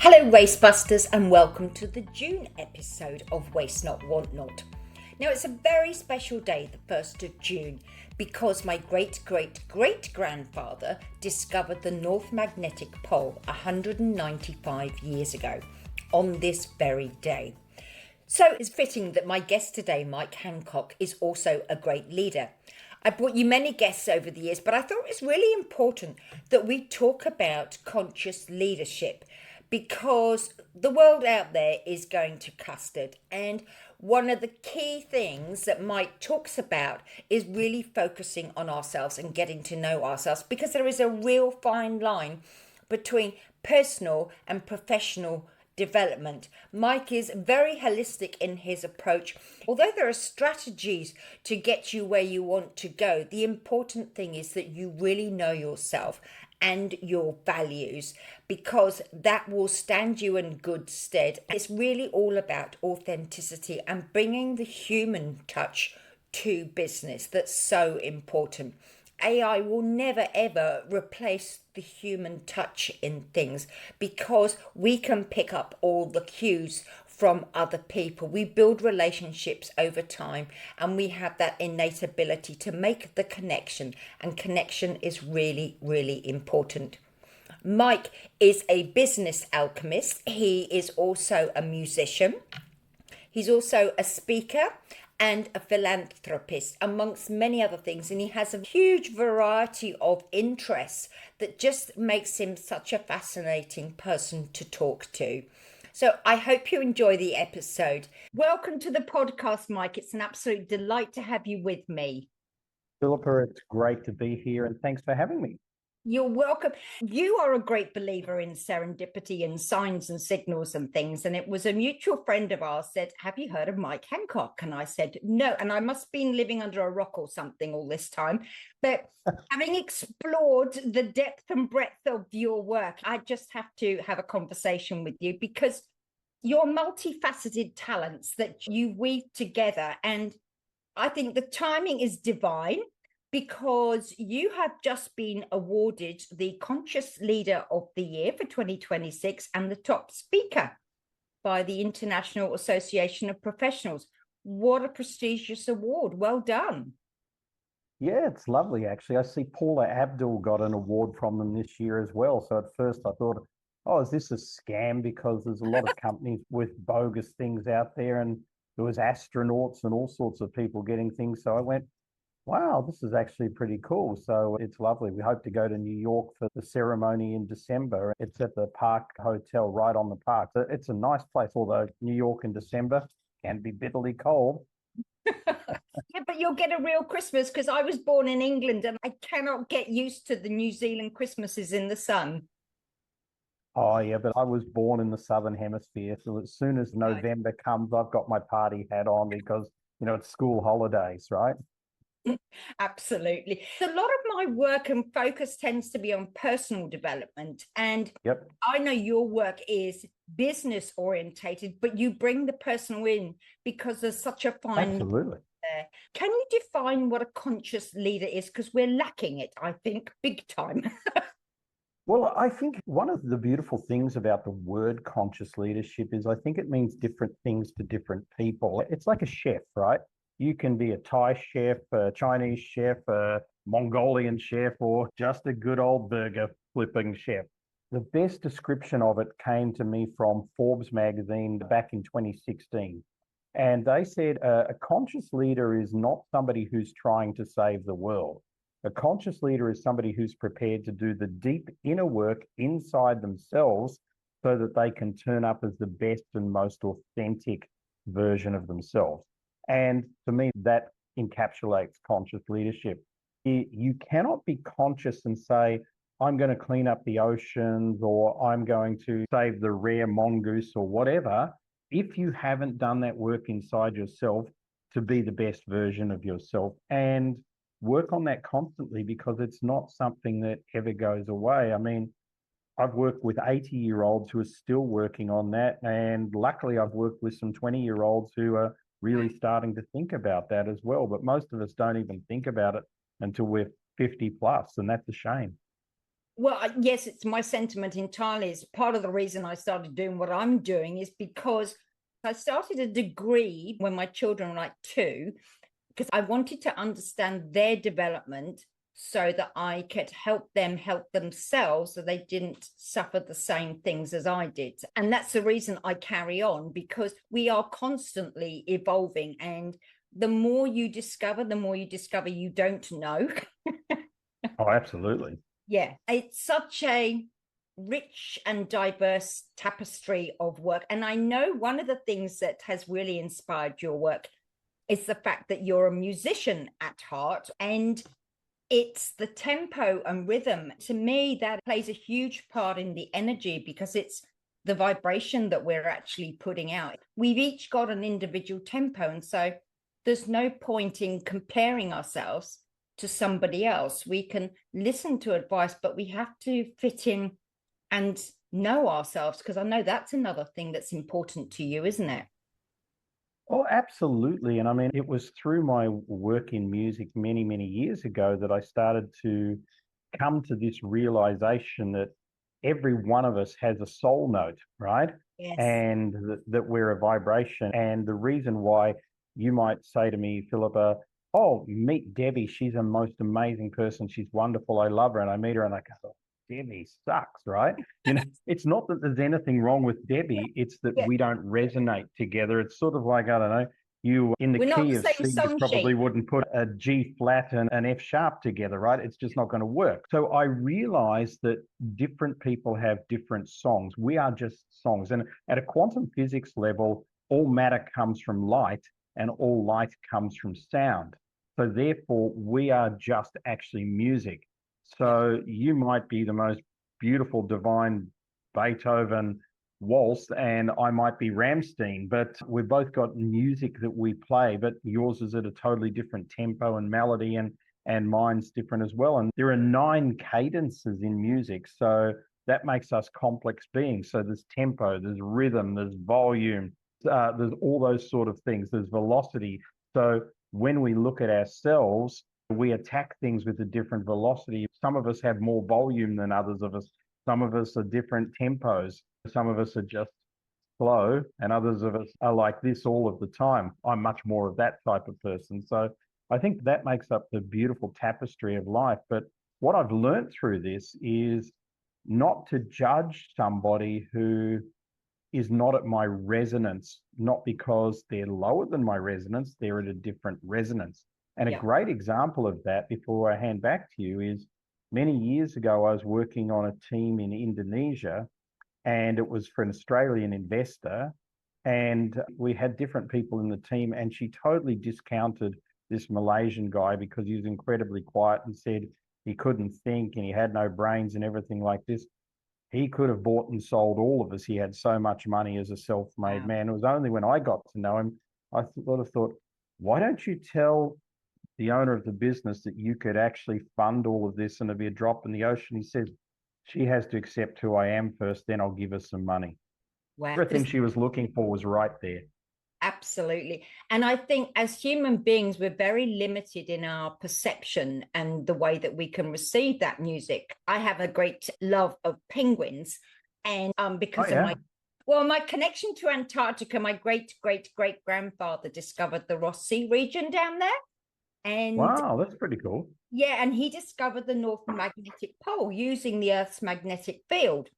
Hello Wastebusters and welcome to the June episode of Waste Not Want Not. Now it's a very special day, the 1st of June, because my great-great-great-grandfather discovered the North Magnetic Pole 195 years ago on this very day. So it's fitting that my guest today, Mike Handcock, is also a great leader. I brought you many guests over the years, but I thought it's really important that we talk about conscious leadership, because the world out there is going to custard. And one of the key things that Mike talks about is really focusing on ourselves and getting to know ourselves, because there is a real fine line between personal and professional development. Mike is very holistic in his approach. Although there are strategies to get you where you want to go, the important thing is that you really know yourself and your values, because that will stand you in good stead. It's really all about authenticity and bringing the human touch to business. That's so important. AI will never ever replace the human touch in things, because we can pick up all the cues from other people. We build relationships over time and we have that innate ability to make the connection, and connection is really, really important. Mike is a business alchemist. He is also a musician. He's also a speaker and a philanthropist, amongst many other things. And he has a huge variety of interests that just makes him such a fascinating person to talk to. So I hope you enjoy the episode. Welcome to the podcast, Mike. It's an absolute delight to have you with me. Philippa, it's great to be here and thanks for having me. You're welcome. You are a great believer in serendipity and signs and signals and things. And it was a mutual friend of ours said, have you heard of Mike Handcock? And I said, no. And I must have been living under a rock or something all this time. But having explored the depth and breadth of your work, I just have to have a conversation with you, because your multifaceted talents that you weave together. And I think the timing is divine, because you have just been awarded the Conscious Leader of the Year for 2026 and the top speaker by the International Association of Professionals. What a prestigious award. Well done. Yeah, it's lovely, actually. I see Paula Abdul got an award from them this year as well. So at first I thought, oh, is this a scam? Because there's a lot of companies with bogus things out there, and there was astronauts and all sorts of people getting things. So I went, wow, this is actually pretty cool. So it's lovely. We hope to go to New York for the ceremony in December. It's at the Park Hotel right on the park. So it's a nice place, although New York in December can be bitterly cold. Yeah, but you'll get a real Christmas, because I was born in England and I cannot get used to the New Zealand Christmases in the sun. Oh, yeah, but I was born in the Southern Hemisphere. So as soon as November comes, I've got my party hat on, because, it's school holidays, right? Absolutely. A lot of my work and focus tends to be on personal development. And Yep. I know your work is business orientated, but you bring the personal in because there's such a fine. Absolutely. There. Can you define what a conscious leader is? Because we're lacking it, I think, big time. Well, I think one of the beautiful things about the word conscious leadership is I think it means different things to different people. It's like a chef, right? You can be a Thai chef, a Chinese chef, a Mongolian chef, or just a good old burger flipping chef. The best description of it came to me from Forbes magazine back in 2016. And they said a conscious leader is not somebody who's trying to save the world. A conscious leader is somebody who's prepared to do the deep inner work inside themselves so that they can turn up as the best and most authentic version of themselves. And to me, that encapsulates conscious leadership. You cannot be conscious and say, I'm going to clean up the oceans, or I'm going to save the rare mongoose, or whatever, if you haven't done that work inside yourself to be the best version of yourself. And work on that constantly, because it's not something that ever goes away. I mean, I've worked with 80-year-olds who are still working on that. And luckily, I've worked with some 20-year-olds who are really starting to think about that as well. But most of us don't even think about it until we're 50 plus, and that's a shame. Well, yes, it's my sentiment entirely. Is part of the reason I started doing what I'm doing is because I started a degree when my children were like 2, because I wanted to understand their development so that I could help them help themselves so they didn't suffer the same things as I did. And that's the reason I carry on, because we are constantly evolving. And the more you discover you don't know. Oh, absolutely. Yeah, it's such a rich and diverse tapestry of work. And I know one of the things that has really inspired your work is the fact that you're a musician at heart, and it's the tempo and rhythm. To me, that plays a huge part in the energy, because it's the vibration that we're actually putting out. We've each got an individual tempo, and so there's no point in comparing ourselves to somebody else. We can listen to advice, but we have to fit in and know ourselves, because I know that's another thing that's important to you, isn't it? Oh, absolutely. And I mean, it was through my work in music many, many years ago that I started to come to this realization that every one of us has a soul note, right? Yes. And that we're a vibration. And the reason why you might say to me, Philippa, oh, meet Debbie. She's a most amazing person. She's wonderful. I love her. And I meet her and I go, Debbie sucks, right? You know, it's not that there's anything wrong with Debbie. It's that Yeah. we don't resonate together. It's sort of like, I don't know, you in the We're not key the of same C, you song probably sheet. wouldn't put a G flat and an F sharp together, right? It's just not going to work. So I realized that different people have different songs. We are just songs. And at a quantum physics level, all matter comes from light and all light comes from sound. So therefore, we are just actually music. Yeah. So you might be the most beautiful, divine Beethoven waltz, and I might be Ramstein, but we've both got music that we play, but yours is at a totally different tempo and melody, and mine's different as well. And there are 9 cadences in music. So that makes us complex beings. So there's tempo, there's rhythm, there's volume, there's all those sort of things, there's velocity. So when we look at ourselves, we attack things with a different velocity. Some of us have more volume than others of us. Some of us are different tempos. Some of us are just slow, and others of us are like this all of the time. I'm much more of that type of person. So I think that makes up the beautiful tapestry of life. But what I've learned through this is not to judge somebody who is not at my resonance, not because they're lower than my resonance, they're at a different resonance. And a Yeah. great example of that, before I hand back to you, is many years ago, I was working on a team in Indonesia, and it was for an Australian investor. And we had different people in the team, and she totally discounted this Malaysian guy because he was incredibly quiet and said he couldn't think and he had no brains and everything like this. He could have bought and sold all of us. He had so much money as a self-made Wow. man. It was only when I got to know him, I sort of thought, why don't you tell the owner of the business that you could actually fund all of this and it'd be a drop in the ocean? He says, she has to accept who I am first, then I'll give her some money. Wow. Everything she was looking for was right there. Absolutely. And I think as human beings, we're very limited in our perception and the way that we can receive that music. I have a great love of penguins. And Oh, because of yeah. my connection to Antarctica, my great great great grandfather discovered the Ross Sea region down there. And Wow, that's pretty cool. yeah, and he discovered the North Magnetic Pole using the Earth's magnetic field.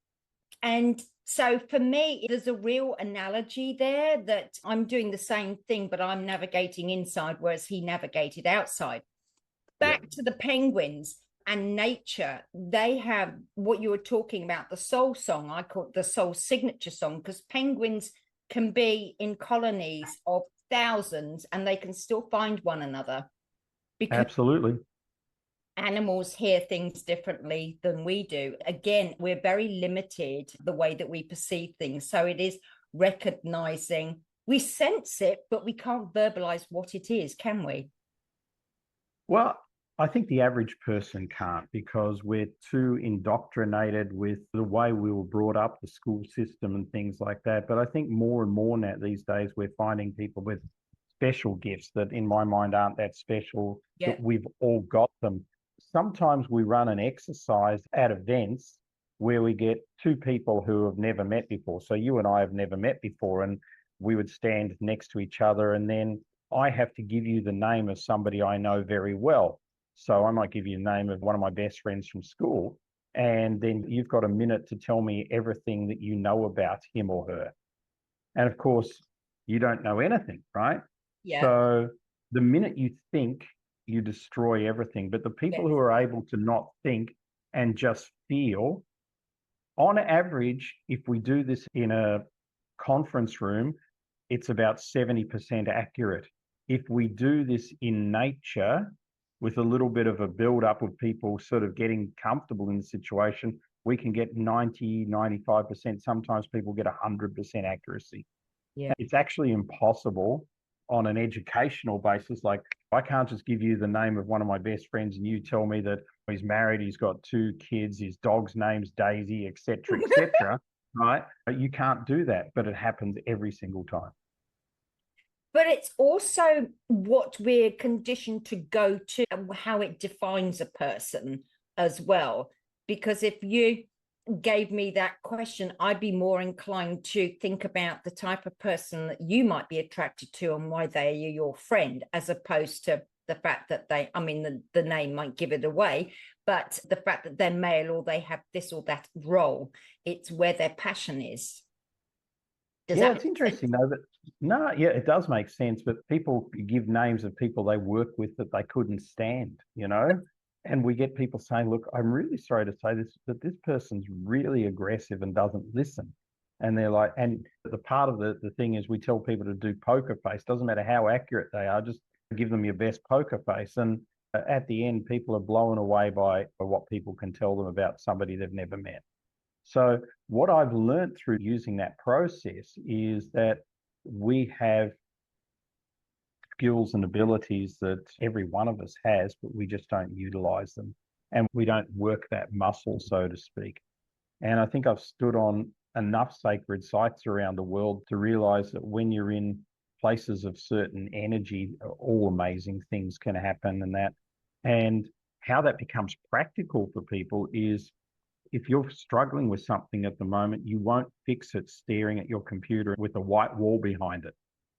And so for me, there's a real analogy there that I'm doing the same thing, but I'm navigating inside, whereas he navigated outside. Yeah. Back to the penguins and nature, they have what you were talking about, the soul song. I call it the soul signature song, because penguins can be in colonies of thousands and they can still find one another, because Absolutely. animals hear things differently than we do. Again, we're very limited the way that we perceive things. So it is recognizing we sense it, but we can't verbalize what it is, can we? Well, I think the average person can't because we're too indoctrinated with the way we were brought up, the school system and things like that. But I think more and more now these days, we're finding people with special gifts that in my mind aren't that special, Yeah. that we've all got them. sometimes we run an exercise at events where we get two people who have never met before. So you and I have never met before, and we would stand next to each other, and then I have to give you the name of somebody I know very well. So I might give you the name of one of my best friends from school, and then you've got a minute to tell me everything that you know about him or her. And of course, you don't know anything, right? Yeah. So the minute you think, you destroy everything. But the people Yes. who are able to not think and just feel, on average, if we do this in a conference room, it's about 70% accurate. If we do this in nature with a little bit of a build up of people sort of getting comfortable in the situation, we can get 90, 95%. Sometimes people get 100% accuracy. Yeah. It's actually impossible on an educational basis. Like, I can't just give you the name of one of my best friends and you tell me that he's married, he's got 2 kids, his dog's name's Daisy, etc. Right? But you can't do that, but it happens every single time. But it's also what we're conditioned to go to and how it defines a person as well. Because if you gave me that question, I'd be more inclined to think about the type of person that you might be attracted to and why they are your friend, as opposed to the fact that they, I mean, the name might give it away, but the fact that they're male or they have this or that role, it's where their passion is. Yeah, it's interesting though. But no, yeah, it does make sense. But people give names of people they work with that they couldn't stand, and we get people saying, "Look, I'm really sorry to say this, but this person's really aggressive and doesn't listen." And they're like, and the part of the thing is we tell people to do poker face. Doesn't matter how accurate they are, just give them your best poker face. And at the end, people are blown away by what people can tell them about somebody they've never met. So what I've learned through using that process is that we have skills and abilities that every one of us has, but we just don't utilize them. And we don't work that muscle, so to speak. And I think I've stood on enough sacred sites around the world to realize that when you're in places of certain energy, all amazing things can happen and that. And how that becomes practical for people is, if you're struggling with something at the moment, you won't fix it staring at your computer with a white wall behind it,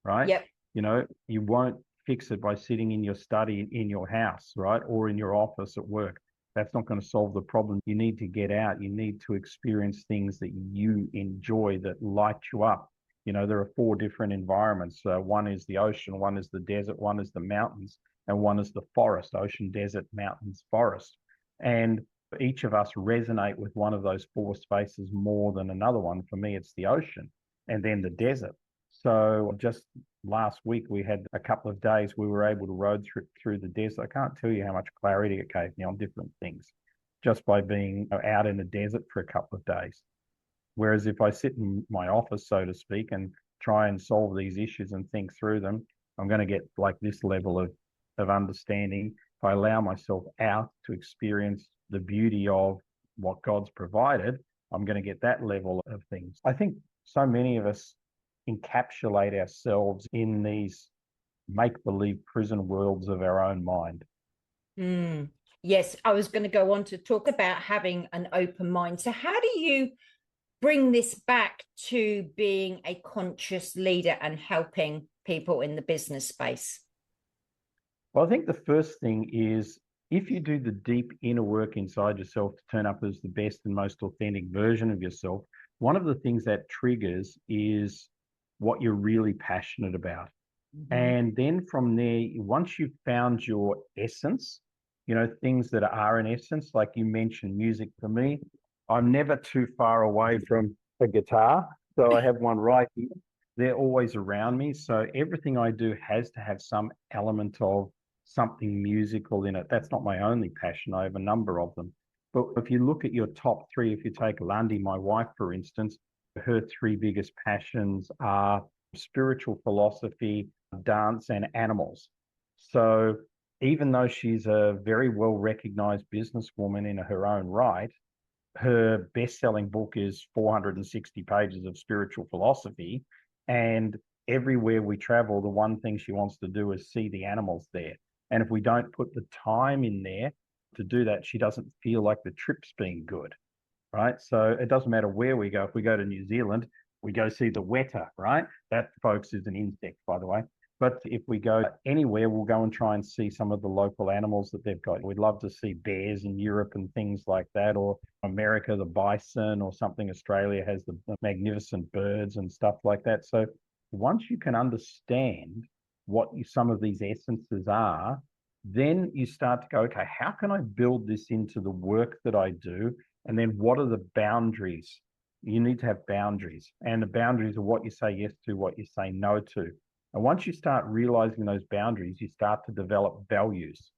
right? Yep. You won't fix it by sitting in your study in your house, right? Or in your office at work. That's not going to solve the problem. You need to get out. You need to experience things that you enjoy, that light you up. There are 4 different environments. One is the ocean, one is the desert, one is the mountains, and one is the forest: ocean, desert, mountains, forest. And each of us resonate with one of those 4 spaces more than another one. For me, it's the ocean and then the desert. So just last week, we had a couple of days we were able to road through the desert. I can't tell you how much clarity it gave me on different things just by being out in the desert for a couple of days. Whereas if I sit in my office, so to speak, and try and solve these issues and think through them, I'm going to get like this level of understanding. If I allow myself out to experience the beauty of what God's provided, I'm going to get that level of things. I think so many of us encapsulate ourselves in these make-believe prison worlds of our own mind. Yes, I was going to go on to talk about having an open mind. So how do you bring this back to being a conscious leader and helping people in the business space? Well, I think the first thing is, if you do the deep inner work inside yourself to turn up as the best and most authentic version of yourself, one of the things that triggers is what you're really passionate about. Mm-hmm. And then from there, once you've found your essence, things that are in essence, like you mentioned, music. For me, I'm never too far away from a guitar. So I have one right here. They're always around me. So everything I do has to have some element of something musical in it. That's not my only passion. I have a number of them. But if you look at your top 3, if you take Lundy, my wife, for instance, her 3 biggest passions are spiritual philosophy, dance, and animals. So even though she's a very well-recognized businesswoman in her own right, her best-selling book is 460 pages of spiritual philosophy. And everywhere we travel, the one thing she wants to do is see the animals there. And if we don't put the time in there, To do that, she doesn't feel like the trip's been good, right? So it doesn't matter where we go. If we go to New Zealand, we go see the weta, right? That, folks, is an insect, by the way. But if we go anywhere, we'll go and try and see some of the local animals that they've got. We'd love to see bears in Europe and things like that, or America, the bison, or something. Australia has the magnificent birds and stuff like that. So once you can understand what some of these essences are, then you start to go, okay, how can I build this into the work that I do? And then what are the boundaries? You need to have boundaries. And the boundaries are what you say yes to, what you say no to. And once you start realizing those boundaries, you start to develop values.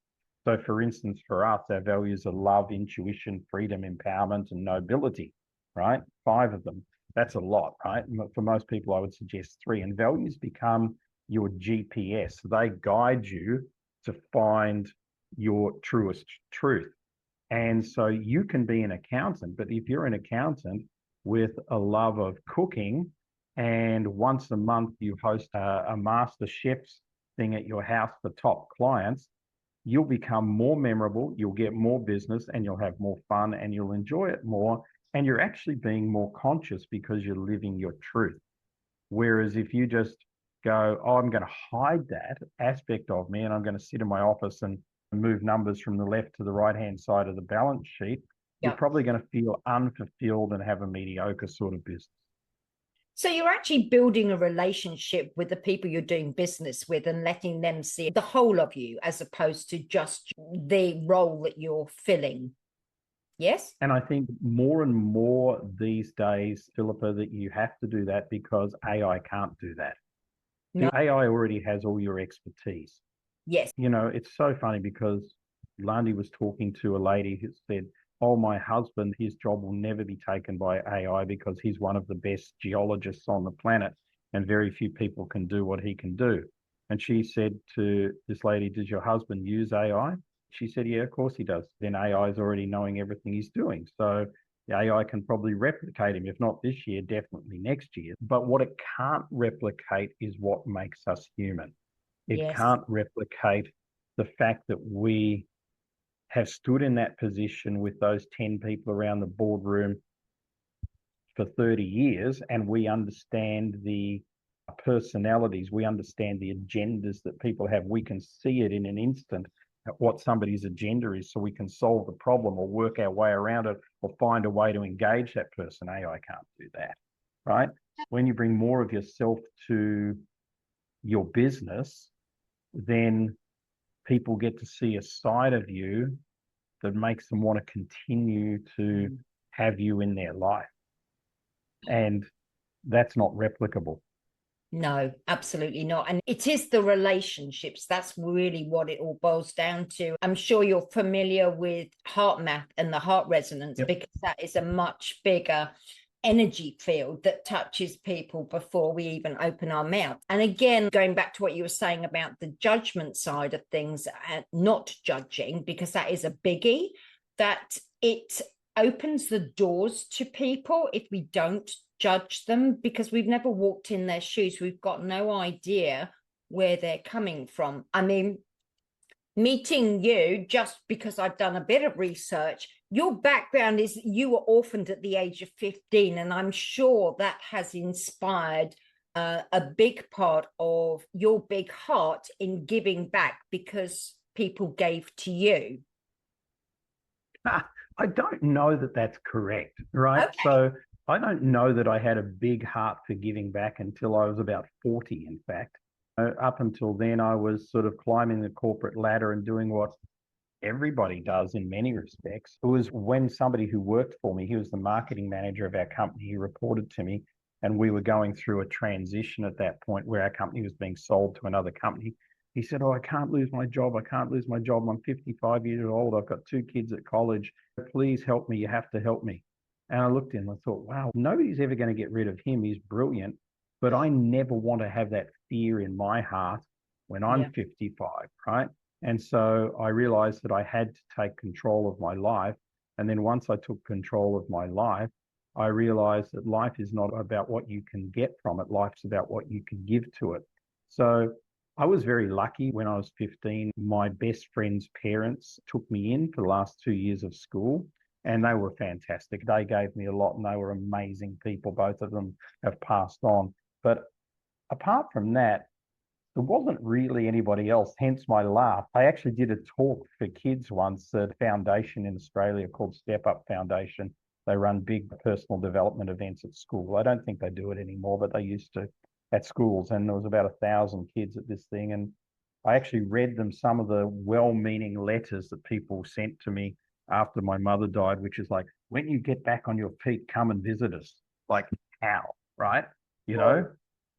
So for instance, for us, our values are love, intuition, freedom, empowerment, and nobility, right? 5 of them. That's a lot, right? For most people, I would suggest 3. And values become your GPS. They guide you to find your truest truth. And so you can be an accountant, but if you're an accountant with a love of cooking, and once a month you host a master chef's thing at your house for top clients, you'll become more memorable, you'll get more business, and you'll have more fun, and you'll enjoy it more. And you're actually being more conscious because you're living your truth. Whereas if you just go, oh, I'm going to hide that aspect of me, and I'm going to sit in my office and move numbers from the left to the right-hand side of the balance sheet, you're probably going to feel unfulfilled and have a mediocre sort of business. So you're actually building a relationship with the people you're doing business with and letting them see the whole of you as opposed to just the role that you're filling. Yes? And I think more and more these days, Philippa, that you have to do that because AI can't do that. No. The AI already has all your expertise. Yes. You know, it's so funny because Landy was talking to a lady who said, oh, my husband, his job will never be taken by AI because he's one of the best geologists on the planet and very few people can do what he can do. And she said to this lady, does your husband use AI? She said, yeah, of course he does. Then AI is already knowing everything he's doing. So the AI can probably replicate him, if not this year, definitely next year. But what it can't replicate is what makes us human. It can't replicate the fact that we have stood in that position with those 10 people around the boardroom for 30 years, and we understand the personalities, we understand the agendas that people have. We can see it in an instant what somebody's agenda is, so we can solve the problem or work our way around it or find a way to engage that person. AI can't do that, right? When you bring more of yourself to your business, then people get to see a side of you that makes them want to continue to have you in their life. And that's not replicable. No, absolutely not. And it is the relationships. That's really what it all boils down to. I'm sure you're familiar with heart math and the heart resonance, because that is a much bigger energy field that touches people before we even open our mouth. And again, going back to what you were saying about the judgment side of things and not judging, because that is a biggie, that it opens the doors to people if we don't judge them, because we've never walked in their shoes. We've got no idea where they're coming from. I mean, meeting you, just because I've done a bit of research, your background is you were orphaned at the age of 15, and I'm sure that has inspired a big part of your big heart in giving back because people gave to you. I don't know that that's correct, right? Okay. So I don't know that I had a big heart for giving back until I was about 40, in fact. Up until then, I was sort of climbing the corporate ladder and doing what everybody does in many respects. It was when somebody who worked for me, he was the marketing manager of our company, he reported to me, and we were going through a transition at that point where our company was being sold to another company. He said, oh, I can't lose my job. I can't lose my job. I'm 55 years old. I've got 2 kids at college. Please help me. You have to help me. And I looked at him and I thought, wow, nobody's ever going to get rid of him. He's brilliant. But I never want to have that fear in my heart when I'm 55, right? And so I realized that I had to take control of my life. And then once I took control of my life, I realized that life is not about what you can get from it. Life's about what you can give to it. So I was very lucky when I was 15. My best friend's parents took me in for the last 2 years of school, and they were fantastic. They gave me a lot, and they were amazing people. Both of them have passed on. But apart from that, there wasn't really anybody else, hence my laugh. I actually did a talk for kids once at a foundation in Australia called Step Up Foundation. They run big personal development events at school. I don't think they do it anymore, but they used to at schools. And there was about 1,000 kids at this thing. And I actually read them some of the well-meaning letters that people sent to me after my mother died, which is like, when you get back on your feet, come and visit us. Like, how, right? You know,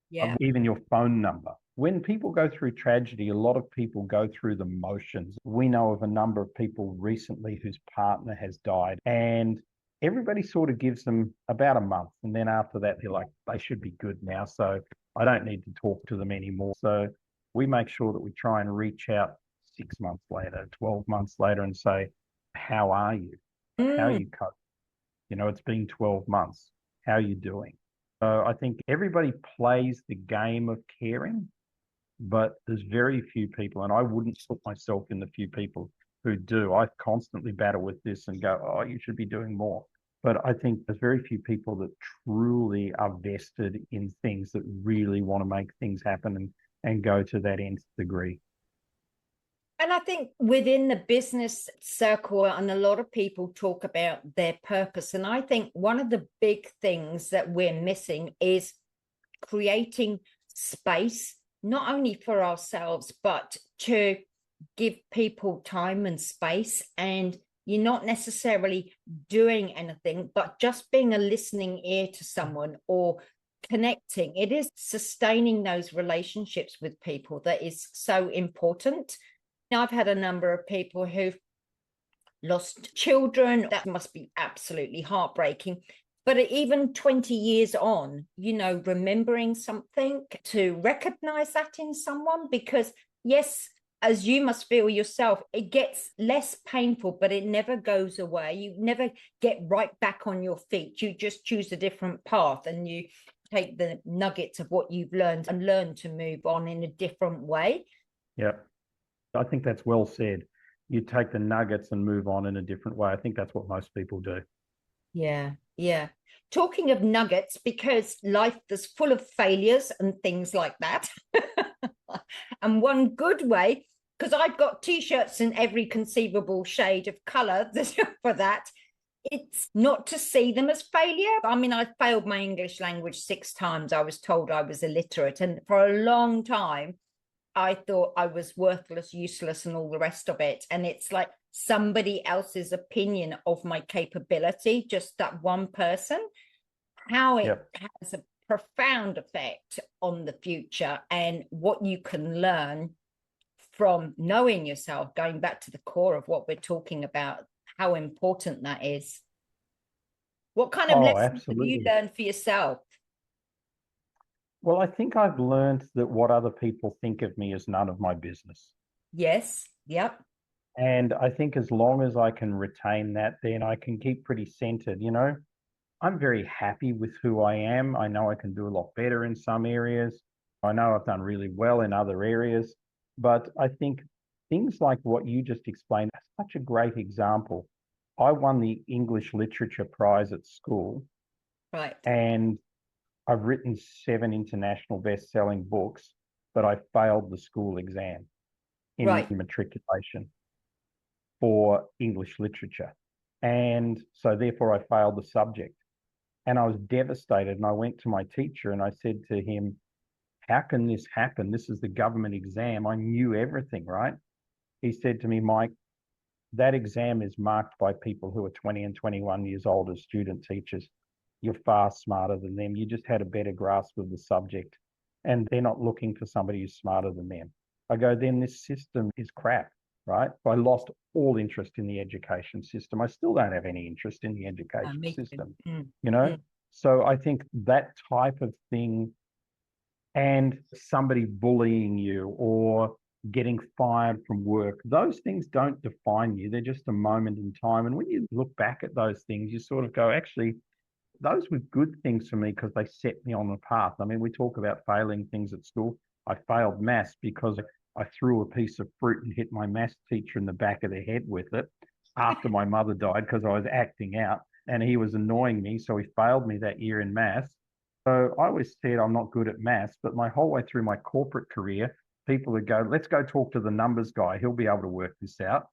Yeah. even your phone number. When people go through tragedy, a lot of people go through the motions. We know of a number of people recently whose partner has died, and everybody sort of gives them about a month. And then after that, they're like, they should be good now. So I don't need to talk to them anymore. So we make sure that we try and reach out 6 months later, 12 months later and say, how are you? How are you coping? You know, it's been 12 months. How are you doing? So I think everybody plays the game of caring, but there's very few people, and I wouldn't put myself in the few people who do. I constantly battle with this and go, oh, you should be doing more. But I think there's very few people that truly are vested in things, that really want to make things happen and go to that nth degree. And I think within the business circle, and a lot of people talk about their purpose. And I think one of the big things that we're missing is creating space, not only for ourselves, but to give people time and space. And you're not necessarily doing anything, but just being a listening ear to someone or connecting. It is sustaining those relationships with people that is so important. I've had a number of people who've lost children. That must be absolutely heartbreaking. But even 20 years on, you know, remembering something, to recognize that in someone, because yes, as you must feel yourself, it gets less painful, but it never goes away. You never get right back on your feet. You just choose a different path, and you take the nuggets of what you've learned and learn to move on in a different way. Yeah. I think that's well said. You take the nuggets and move on in a different way. I think that's what most people do. Yeah, yeah. Talking of nuggets, because life is full of failures and things like that. And one good way, because I've got t-shirts in every conceivable shade of color for that, it's not to see them as failure. I mean, I failed my English language 6 times. I was told I was illiterate. And for a long time, I thought I was worthless, useless, and all the rest of it. And it's like somebody else's opinion of my capability, just that one person, how it has a profound effect on the future and what you can learn from knowing yourself, going back to the core of what we're talking about, how important that is. What kind of lessons have you learned for yourself? Well, I think I've learned that what other people think of me is none of my business. Yes. Yep. And I think as long as I can retain that, then I can keep pretty centered. You know, I'm very happy with who I am. I know I can do a lot better in some areas. I know I've done really well in other areas. But I think things like what you just explained are such a great example. I won the English Literature Prize at school. Right. And I've written 7 international best-selling books, but I failed the school exam in matriculation for English literature. And so therefore I failed the subject. And I was devastated. And I went to my teacher and I said to him, how can this happen? This is the government exam. I knew everything, right? He said to me, Mike, that exam is marked by people who are 20 and 21 years old as student teachers. You're far smarter than them. You just had a better grasp of the subject, and they're not looking for somebody who's smarter than them. I go, then this system is crap, right? I lost all interest in the education system. I still don't have any interest in the education system, you know? So I think that type of thing, and somebody bullying you or getting fired from work, those things don't define you. They're just a moment in time. And when you look back at those things, you sort of go, actually, those were good things for me because they set me on the path. I mean, we talk about failing things at school. I failed maths because I threw a piece of fruit and hit my maths teacher in the back of the head with it after my mother died because I was acting out and he was annoying me. So he failed me that year in maths. So I always said I'm not good at maths, but my whole way through my corporate career, people would go, let's go talk to the numbers guy. He'll be able to work this out.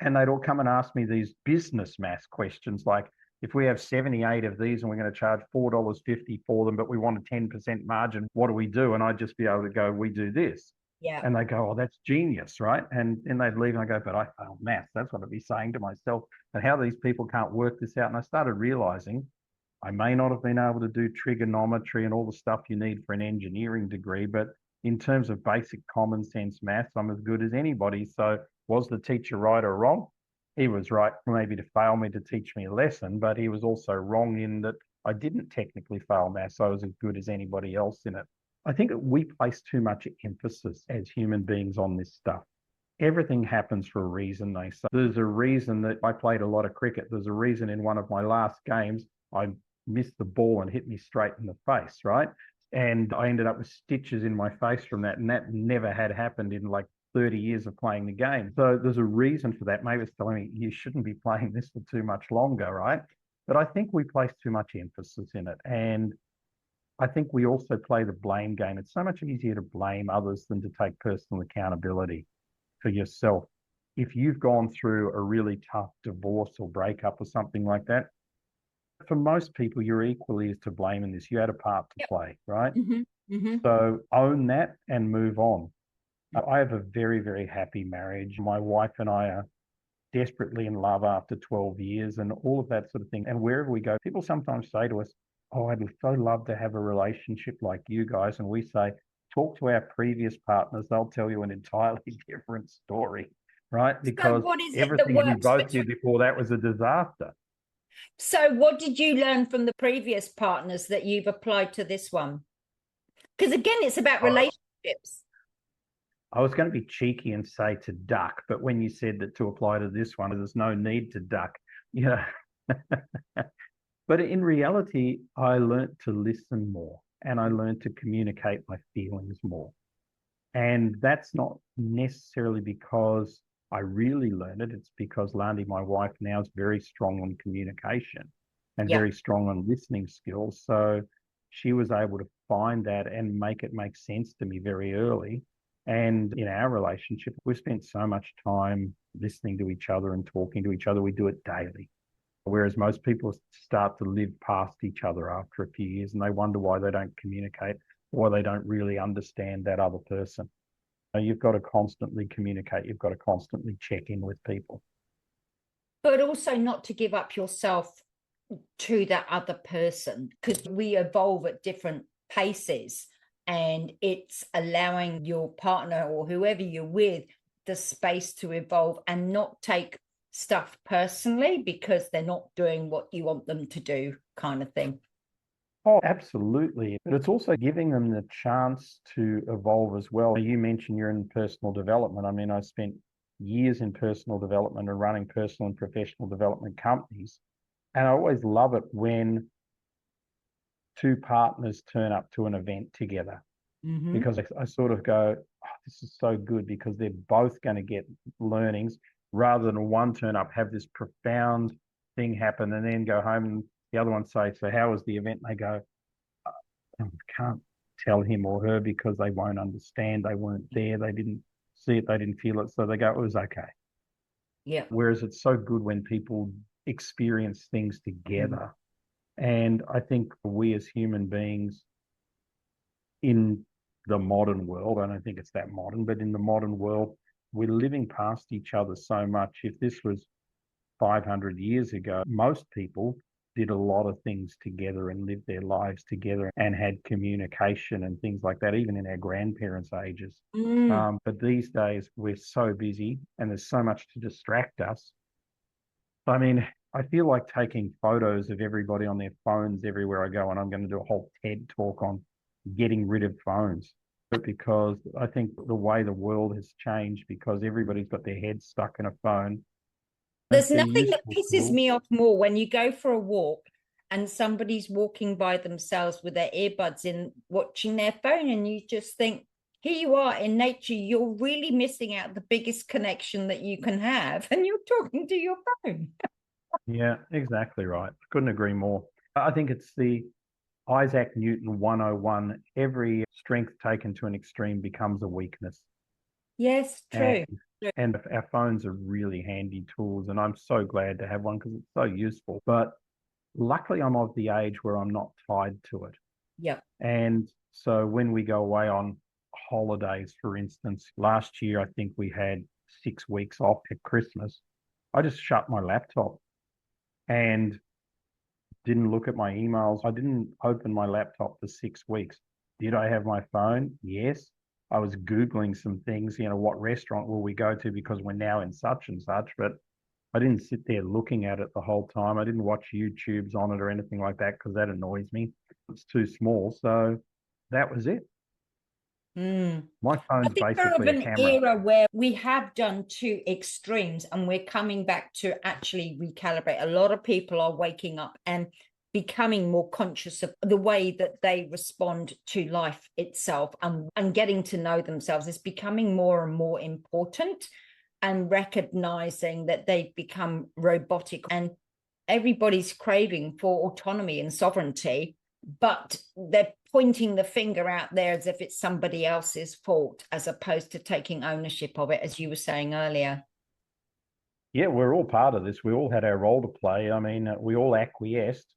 And they'd all come and ask me these business maths questions like, if we have 78 of these and we're going to charge $4.50 for them, but we want a 10% margin, what do we do? And I'd just be able to go, we do this. Yeah. And they go, oh, that's genius, right? And then they'd leave and I go, but I failed maths. That's what I'd be saying to myself. And how these people can't work this out. And I started realizing I may not have been able to do trigonometry and all the stuff you need for an engineering degree, but in terms of basic common sense maths, I'm as good as anybody. So was the teacher right or wrong? He was right maybe to fail me to teach me a lesson, but he was also wrong in that I didn't technically fail maths. I was as good as anybody else in it. I think we place too much emphasis as human beings on this stuff. Everything happens for a reason, they say. There's a reason that I played a lot of cricket. There's a reason in one of my last games, I missed the ball and hit me straight in the face, right? And I ended up with stitches in my face from that. And that never had happened in like 30 years of playing the game. So there's a reason for that. Maybe it's telling me you shouldn't be playing this for too much longer, right? But I think we place too much emphasis in it. And I think we also play the blame game. It's so much easier to blame others than to take personal accountability for yourself. If you've gone through a really tough divorce or breakup or something like that, for most people, you're equally as to blame in this. You had a part to play, right? So own that and move on. I have a very, very happy marriage. My wife and I are desperately in love after 12 years and all of that sort of thing. And wherever we go, people sometimes say to us, oh, I'd so love to have a relationship like you guys. And we say, talk to our previous partners. They'll tell you an entirely different story, right? Because everything we both did before that was a disaster. So what did you learn from the previous partners that you've applied to this one? Because again, it's about relationships. I was going to be cheeky and say to duck, but when you said that to apply to this one, there's no need to duck, you know. But in reality, I learned to listen more and I learned to communicate my feelings more. And that's not necessarily because I really learned it. It's because Landy, my wife, now is very strong on communication and very strong on listening skills. So she was able to find that and make it make sense to me very early. And in our relationship, we've spent so much time listening to each other and talking to each other. We do it daily. Whereas most people start to live past each other after a few years and they wonder why they don't communicate, why they don't really understand that other person. You've got to constantly communicate. You've got to constantly check in with people. But also not to give up yourself to that other person, because we evolve at different paces and it's allowing your partner or whoever you're with the space to evolve and not take stuff personally because they're not doing what you want them to do, kind of thing. Oh, absolutely. But it's also giving them the chance to evolve as well. You mentioned you're in personal development. I mean, I spent years in personal development and running personal and professional development companies. And I always love it when two partners turn up to an event together because I sort of go, oh, this is so good because they're both going to get learnings rather than one turn up, have this profound thing happen and then go home and the other one say, so how was the event? And they go, I can't tell him or her because they won't understand. They weren't there. They didn't see it. They didn't feel it. So they go, it was okay. Yeah. Whereas it's so good when people experience things together. And I think we as human beings in the modern world, I don't think it's that modern, but in the modern world, we're living past each other so much. If this was 500 years ago, most people did a lot of things together and lived their lives together and had communication and things like that, even in our grandparents' ages. But these days, we're so busy and there's so much to distract us. I mean, I feel like taking photos of everybody on their phones everywhere I go, and I'm going to do a whole TED talk on getting rid of phones because I think the way the world has changed because everybody's got their head stuck in a phone. There's nothing that pisses me off more when you go for a walk and somebody's walking by themselves with their earbuds in, watching their phone, and you just think, here you are in nature, you're really missing out the biggest connection that you can have, and you're talking to your phone. Yeah, exactly right. Couldn't agree more. I think it's the Isaac Newton 101. Every strength taken to an extreme becomes a weakness. Yes, true. And our phones are really handy tools, and I'm so glad to have one because it's so useful. But luckily, I'm of the age where I'm not tied to it. Yeah. And so when we go away on holidays, for instance, last year, I think we had 6 weeks off at Christmas. I just shut my laptop and didn't look at my emails. I didn't open my laptop for 6 weeks. Did I have my phone? Yes. I was Googling some things, what restaurant will we go to because we're now in such and such, but I didn't sit there looking at it the whole time. I didn't watch YouTubes on it or anything like that because that annoys me. It's too small. So that was it. My I phone's think we're of basically a an camera. era where we have done two extremes and we're coming back to actually recalibrate. A lot of people are waking up and becoming more conscious of the way that they respond to life itself, and getting to know themselves is becoming more and more important, and recognizing that they've become robotic, and everybody's craving for autonomy and sovereignty, but they're pointing the finger out there as if it's somebody else's fault, as opposed to taking ownership of it, as you were saying earlier. Yeah, we're all part of this. We all had our role to play. I mean, we all acquiesced.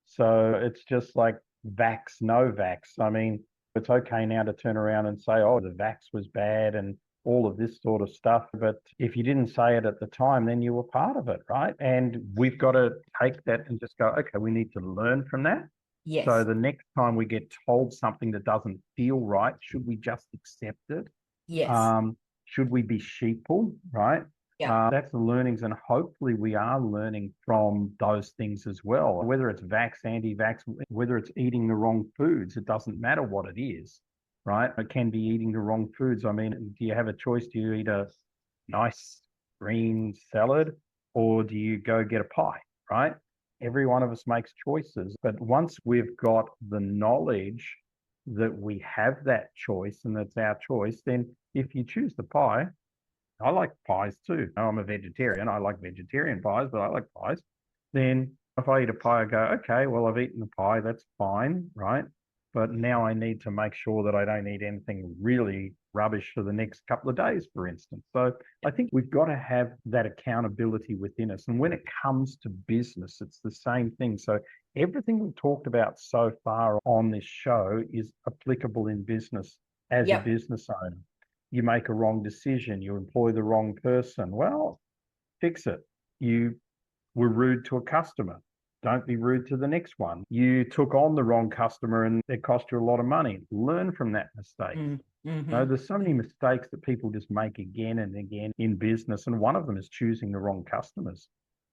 So it's just like vax, no vax. I mean, it's okay now to turn around and say, oh, the vax was bad and all of this sort of stuff. But if you didn't say it at the time, then you were part of it, right? And we've got to take that and just go, okay, we need to learn from that. Yes. So the next time we get told something that doesn't feel right, should we just accept it? Yes. Should we be sheeple, right? Yeah. That's the learnings, and hopefully we are learning from those things as well. Whether it's vax, anti-vax, whether it's eating the wrong foods, it doesn't matter what it is, right? It can be eating the wrong foods. I mean, do you have a choice? Do you eat a nice green salad or do you go get a pie, right? Every one of us makes choices. But once we've got the knowledge that we have that choice and that's our choice, then if you choose the pie, I like pies too. I'm a vegetarian. I like vegetarian pies, but I like pies. Then if I eat a pie, I go, okay, well, I've eaten the pie. That's fine, right? But now I need to make sure that I don't eat anything really rubbish for the next couple of days, for instance. So I think we've got to have that accountability within us. And when it comes to business, it's the same thing. So everything we've talked about so far on this show is applicable in business as a business owner. You make a wrong decision, you employ the wrong person. Well, fix it. You were rude to a customer. Don't be rude to the next one. You took on the wrong customer and it cost you a lot of money. Learn from that mistake. There's so many mistakes that people just make again and again in business. And one of them is choosing the wrong customers.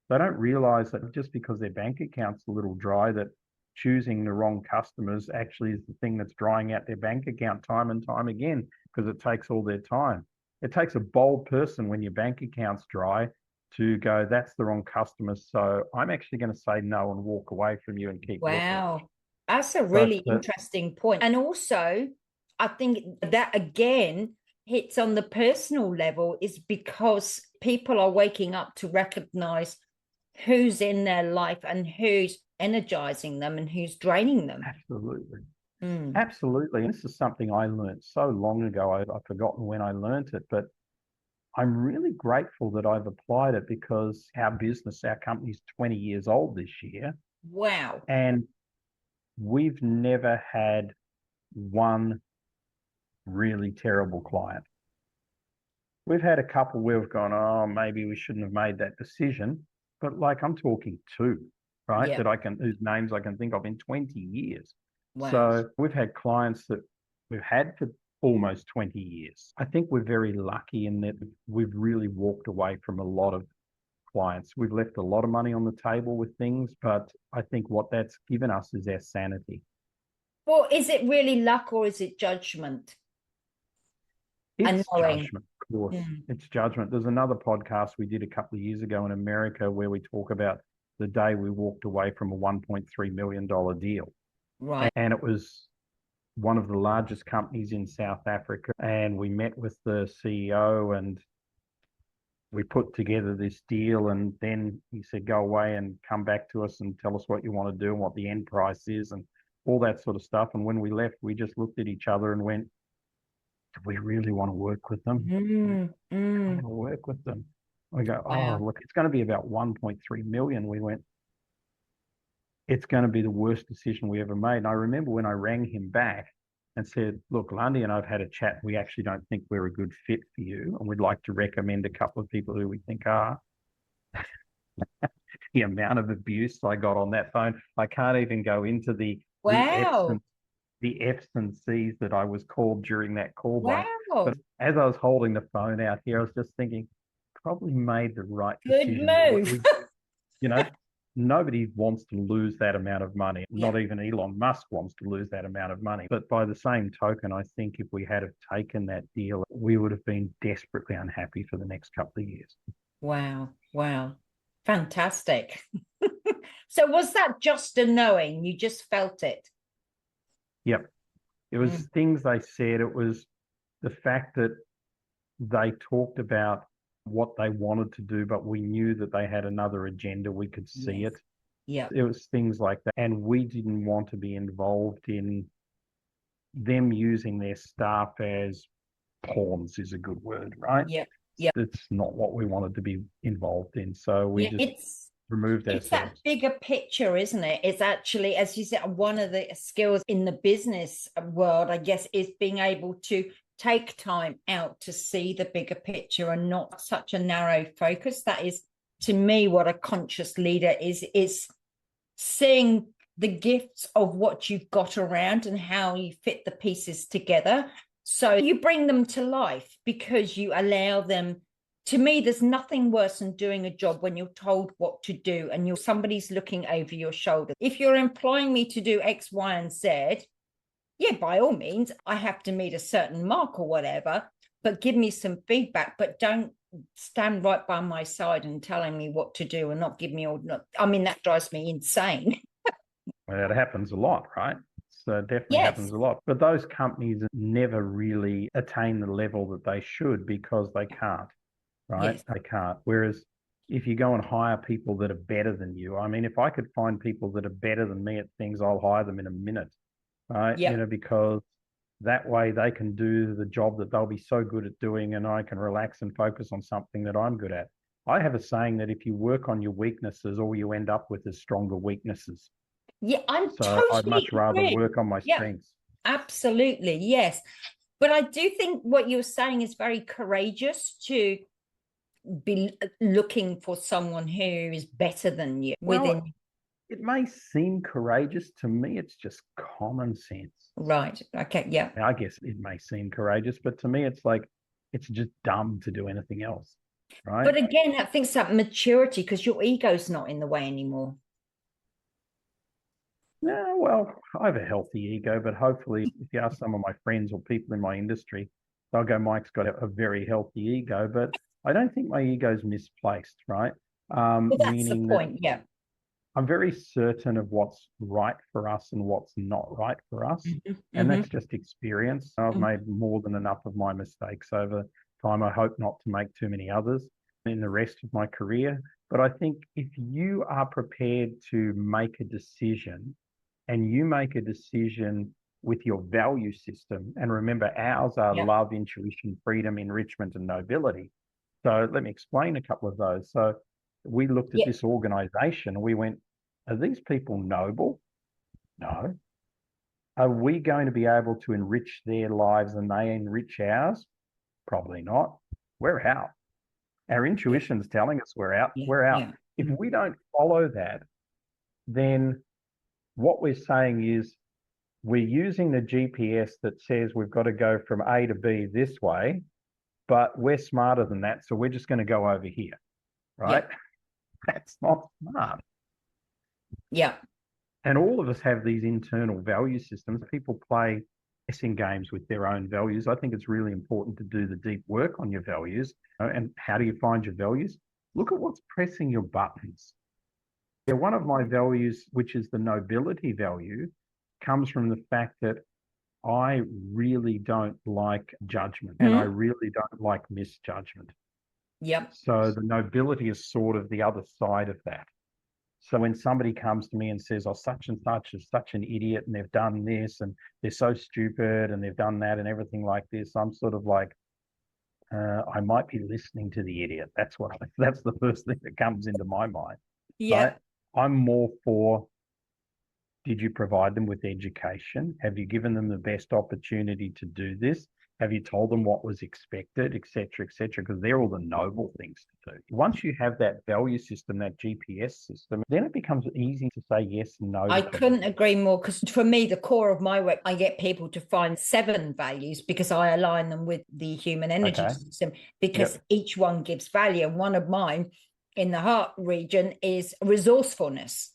They don't realize that just because their bank account's a little dry, that choosing the wrong customers actually is the thing that's drying out their bank account time and time again, because it takes all their time. It takes a bold person when your bank account's dry to go, that's the wrong customer. So I'm actually going to say no and walk away from you and keep looking. Wow. That's a really interesting point. And also, I think that again hits on the personal level, is because people are waking up to recognize who's in their life and who's energizing them and who's draining them. Absolutely. Absolutely. And this is something I learned so long ago. I've forgotten when I learned it, but I'm really grateful that I've applied it, because our business, our company's 20 years old this year. Wow. And we've never had one really terrible client. We've had a couple where we've gone, oh, maybe we shouldn't have made that decision. But like, I'm talking two, right? Whose names I can think of in 20 years. Wow. So we've had clients that we've had for almost 20 years. I think we're very lucky in that we've really walked away from a lot of clients. We've left a lot of money on the table with things, but I think what that's given us is our sanity. Well, is it really luck or is it judgment? It's judgment, of course. It's judgment. There's another podcast we did a couple of years ago in America where we talk about the day we walked away from a $1.3 million deal. Right. And it was one of the largest companies in South Africa, and we met with the CEO and we put together this deal, and then he said, go away and come back to us and tell us what you want to do and what the end price is and all that sort of stuff. And when we left, we just looked at each other and went, do we really want to work with them? I want to work with them. We go, oh, look, it's going to be about 1.3 million. We went, it's going to be the worst decision we ever made. And I remember when I rang him back and said, look, Lundy and I've had a chat. We actually don't think we're a good fit for you, and we'd like to recommend a couple of people who we think are. The amount of abuse I got on that phone, I can't even go into the F's and C's that I was called during that call by. But as I was holding the phone out here, I was just thinking, probably made the right decision. Good move. Nobody wants to lose that amount of money. Not even Elon Musk wants to lose that amount of money. But by the same token, I think if we had have taken that deal, we would have been desperately unhappy for the next couple of years. Wow. Fantastic. So was that just a knowing? You just felt it? Yep. It was things they said. It was the fact that they talked about what they wanted to do, but we knew that they had another agenda. We could see it. Yeah. It was things like that. And we didn't want to be involved in them using their staff as pawns, is a good word, right? Yeah. It's not what we wanted to be involved in. So we removed ourselves. It's that bigger picture, isn't it? It's actually, as you said, one of the skills in the business world, I guess, is being able to take time out to see the bigger picture and not such a narrow focus. That is, to me, what a conscious leader is seeing the gifts of what you've got around and how you fit the pieces together. So you bring them to life because you allow them. To me, there's nothing worse than doing a job when you're told what to do and somebody's looking over your shoulder. If you're employing me to do X, Y, and Z, yeah, by all means, I have to meet a certain mark or whatever, but give me some feedback, but don't stand right by my side and telling me what to do and not give me all. I mean, that drives me insane. Well, it happens a lot, right? So it definitely happens a lot. But those companies never really attain the level that they should because they can't, right? Yes. They can't. Whereas if you go and hire people that are better than you, I mean, if I could find people that are better than me at things, I'll hire them in a minute. Right? Yep. Because that way they can do the job that they'll be so good at doing, and I can relax and focus on something that I'm good at. I have a saying that if you work on your weaknesses, all you end up with is stronger weaknesses. Yeah, I'd much rather work on my strengths. Absolutely, yes. But I do think what you're saying is very courageous to be looking for someone who is better than you within. It may seem courageous. To me, it's just common sense. Right. Okay. Yeah. I guess it may seem courageous, but to me, it's like, it's just dumb to do anything else. Right. But again, I think it's that maturity because your ego's not in the way anymore. No, well, I have a healthy ego, but hopefully if you ask some of my friends or people in my industry, they'll go, Mike's got a very healthy ego, but I don't think my ego's misplaced, right? Well, that's the point. Yeah. I'm very certain of what's right for us and what's not right for us. And that's just experience. I've made more than enough of my mistakes over time. I hope not to make too many others in the rest of my career. But I think if you are prepared to make a decision and you make a decision with your value system, and remember ours are love, intuition, freedom, enrichment, and nobility. So let me explain a couple of those. So we looked at this organization and we went, are these people noble? No. Are we going to be able to enrich their lives and they enrich ours? Probably not. We're out. Our intuition's telling us we're out. We're out. If we don't follow that, then what we're saying is we're using the GPS that says we've got to go from A to B this way, but we're smarter than that. So we're just going to go over here, right? That's not smart. Yeah. And all of us have these internal value systems. People play guessing games with their own values. I think it's really important to do the deep work on your values. And how do you find your values? Look at what's pressing your buttons. One of my values, which is the nobility value, comes from the fact that I really don't like judgment, and I Hmm? really don't like misjudgment. Yep. So the nobility is sort of the other side of that. So when somebody comes to me and says, oh, such and such is such an idiot and they've done this and they're so stupid and they've done that and everything like this, I'm sort of like, I might be listening to the idiot. That's the first thing that comes into my mind, right? Yep. I'm more for, did you provide them with education? Have you given them the best opportunity to do this? Have you told them what was expected, et cetera, et cetera? Because they're all the noble things to do. Once you have that value system, that GPS system, then it becomes easy to say yes and no I to people. couldn't agree more, because for me, the core of my work, I get people to find 7 values because I align them with the human energy Okay. system, because Yep. each one gives value. And one of mine in the heart region is resourcefulness.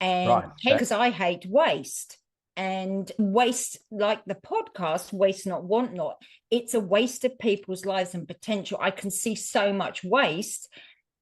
And Right. because I hate waste, and waste, like the podcast, waste not, want not, it's a waste of people's lives and potential. I can see so much waste.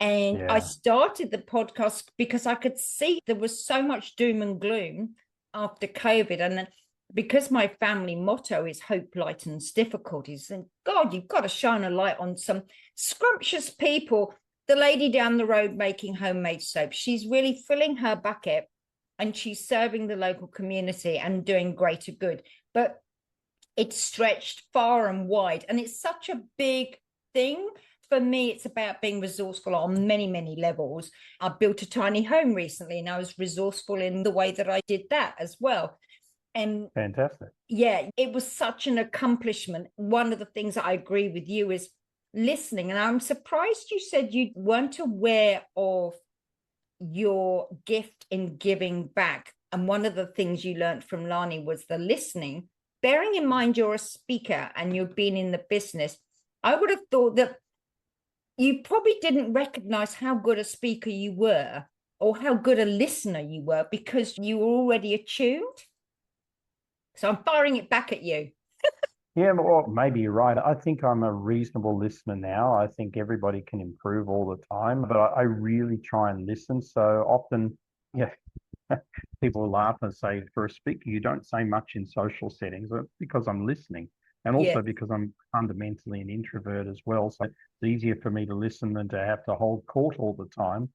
And I Yeah. started the podcast because I could see there was so much doom and gloom after COVID. And then, because my family motto is hope lightens difficulties, and God, you've got to shine a light on some scrumptious people. The lady down the road making homemade soap, she's really filling her bucket and she's serving the local community and doing greater good. But it's stretched far and wide, and it's such a big thing. For me, it's about being resourceful on many, many levels. I built a tiny home recently and I was resourceful in the way that I did that as well. And Fantastic. yeah, it was such an accomplishment. One of the things that I agree with you is listening. And I'm surprised you said you weren't aware of your gift in giving back. And one of the things you learned from Lani was the listening. Bearing in mind you're a speaker and you've been in the business, I would have thought that you probably didn't recognize how good a speaker you were or how good a listener you were because you were already attuned. So I'm firing it back at you. Yeah, well, maybe you're right. I think I'm a reasonable listener now. I think everybody can improve all the time, but I really try and listen. So often, yeah, people laugh and say, for a speaker, you don't say much in social settings. But because I'm listening, and Yeah. also because I'm fundamentally an introvert as well. So it's easier for me to listen than to have to hold court all the time.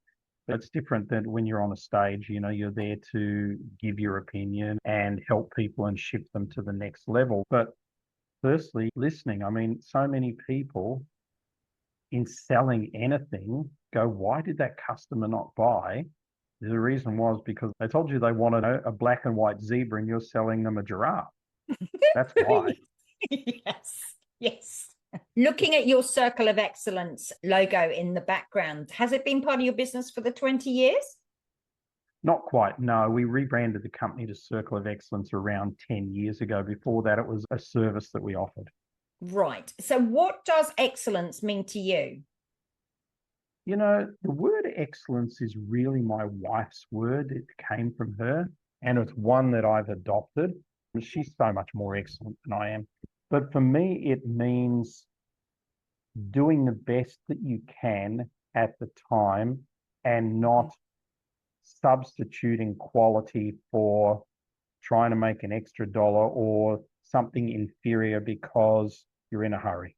But it's different than when you're on a stage, you're there to give your opinion and help people and shift them to the next level. But firstly, listening. I mean, so many people in selling anything go, why did that customer not buy? The reason was because they told you they wanted a black and white zebra and you're selling them a giraffe. That's why. Yes. Yes. Looking at your Circle of Excellence logo in the background, has it been part of your business for the 20 years? Not quite. No, we rebranded the company to Circle of Excellence around 10 years ago. Before that, it was a service that we offered. Right. So what does excellence mean to you? The word excellence is really my wife's word. It came from her, and it's one that I've adopted. She's so much more excellent than I am. But for me, it means doing the best that you can at the time and not substituting quality for trying to make an extra dollar or something inferior because you're in a hurry.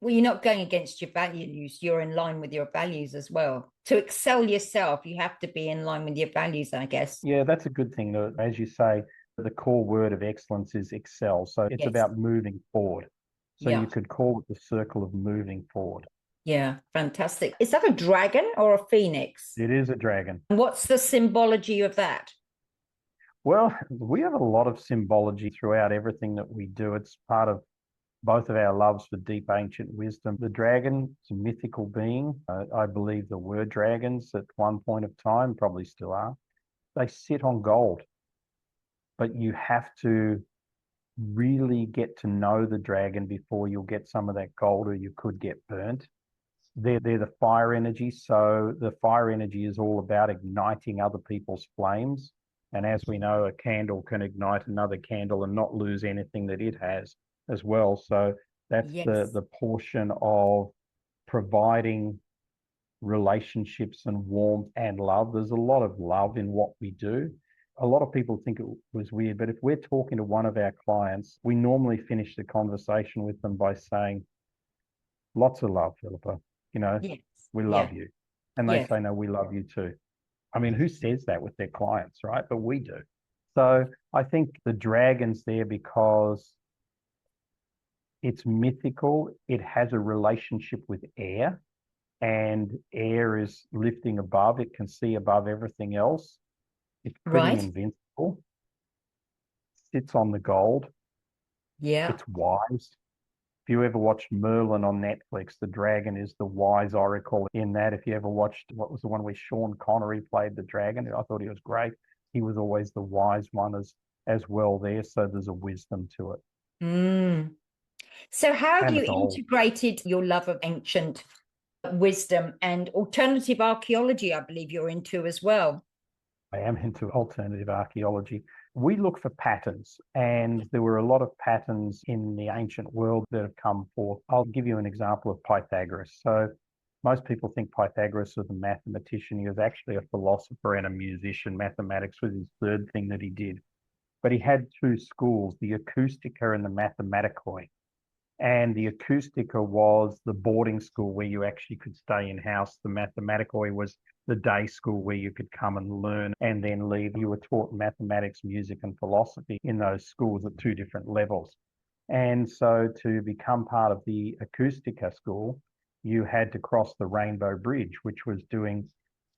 Well, you're not going against your values. You're in line with your values as well. To excel yourself, you have to be in line with your values, I guess. Yeah, that's a good thing. As you say, the core word of excellence is excel. So it's Yes. about moving forward. So Yeah. you could call it the circle of moving forward. Yeah. Fantastic. Is that a dragon or a phoenix? It is a dragon. And what's the symbology of that? Well, we have a lot of symbology throughout everything that we do. It's part of both of our loves for deep ancient wisdom. The dragon is a mythical being. I believe there were dragons at one point of time, probably still are. They sit on gold, but you have to really get to know the dragon before you'll get some of that gold, or you could get burnt. They're the fire energy. So the fire energy is all about igniting other people's flames. And as we know, a candle can ignite another candle and not lose anything that it has as well. So that's Yes. the portion of providing relationships and warmth and love. There's a lot of love in what we do. a lot of people think it was weird, but if we're talking to one of our clients, we normally finish the conversation with them by saying, lots of love, Philippa, Yes. we Yeah. love you. And they Yes. say, no, we love you too. I mean, who says that with their clients, right? But we do. So I think the dragon's there because it's mythical. It has a relationship with air, and air is lifting above. It can see above everything else. It's pretty Right. invincible. Sits on the gold. Yeah. It's wise. If you ever watched Merlin on Netflix, the dragon is the wise oracle in that. If you ever watched, what was the one where Sean Connery played the dragon? I thought he was great. He was always the wise one as well there. So there's a wisdom to it. Mm. So how have And you the gold. integrated your love of ancient wisdom and alternative archaeology, I believe you're into as well? I am into alternative archaeology. We look for patterns, and there were a lot of patterns in the ancient world that have come forth. I'll give you an example of Pythagoras. So most people think Pythagoras was a mathematician. He was actually a philosopher and a musician. Mathematics was his third thing that he did. But he had two schools, the Acoustica and the Mathematicoi. And the Acoustica was the boarding school where you actually could stay in house. The Mathematicoi was the day school where you could come and learn and then leave. You were taught mathematics, music, and philosophy in those schools at two different levels. And so to become part of the Acoustica school, you had to cross the Rainbow Bridge, which was doing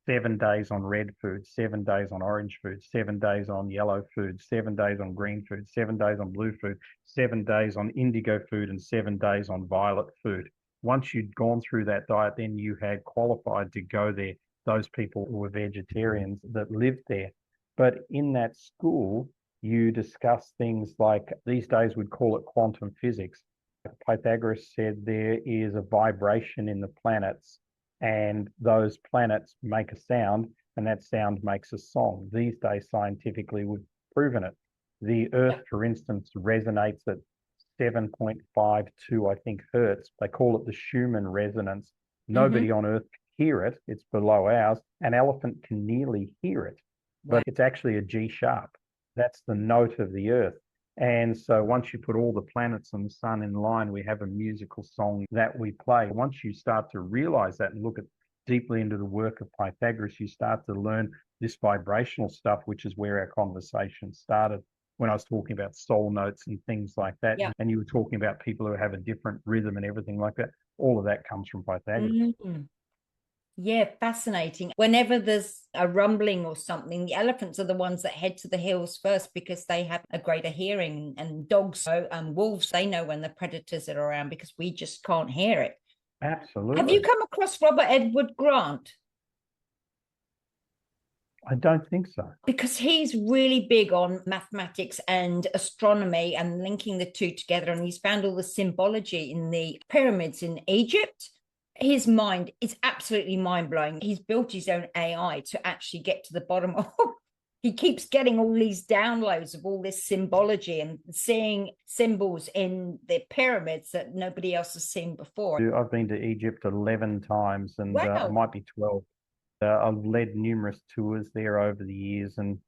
7 days on red food, 7 days on orange food, 7 days on yellow food, 7 days on green food, 7 days on blue food, 7 days on indigo food, and 7 days on violet food. Once you'd gone through that diet, then you had qualified to go there. Those people were vegetarians that lived there. But in that school, you discuss things like these days we'd call it quantum physics. Pythagoras said there is a vibration in the planets, and those planets make a sound, and that sound makes a song. These days, scientifically, we've proven it. The Earth, for instance, resonates at 7.52, I think, hertz. They call it the Schumann resonance. Nobody on Earth can hear it. It's below ours. An elephant can nearly hear it, Wow. but it's actually a G sharp. That's the note of the Earth. And so once you put all the planets and the sun in line, we have a musical song that we play. Once you start to realize that and look at deeply into the work of Pythagoras, you start to learn this vibrational stuff, which is where our conversation started when I was talking about soul notes and things like that. Yeah. And you were talking about people who have a different rhythm and everything like that. All of that comes from Pythagoras. Mm. Yeah, fascinating. Whenever there's a rumbling or something, the elephants are the ones that head to the hills first because they have a greater hearing. And dogs and wolves, they know when the predators are around because we just can't hear it. Absolutely. Have you come across Robert Edward Grant? I don't think so. Because he's really big on mathematics and astronomy and linking the two together. And he's found all the symbology in the pyramids in Egypt. His mind is absolutely mind-blowing. He's built his own AI to actually get to the bottom of he keeps getting all these downloads of all this symbology and seeing symbols in the pyramids that nobody else has seen before. I've been to Egypt 11 times, and Wow. it might be 12. I've led numerous tours there over the years, and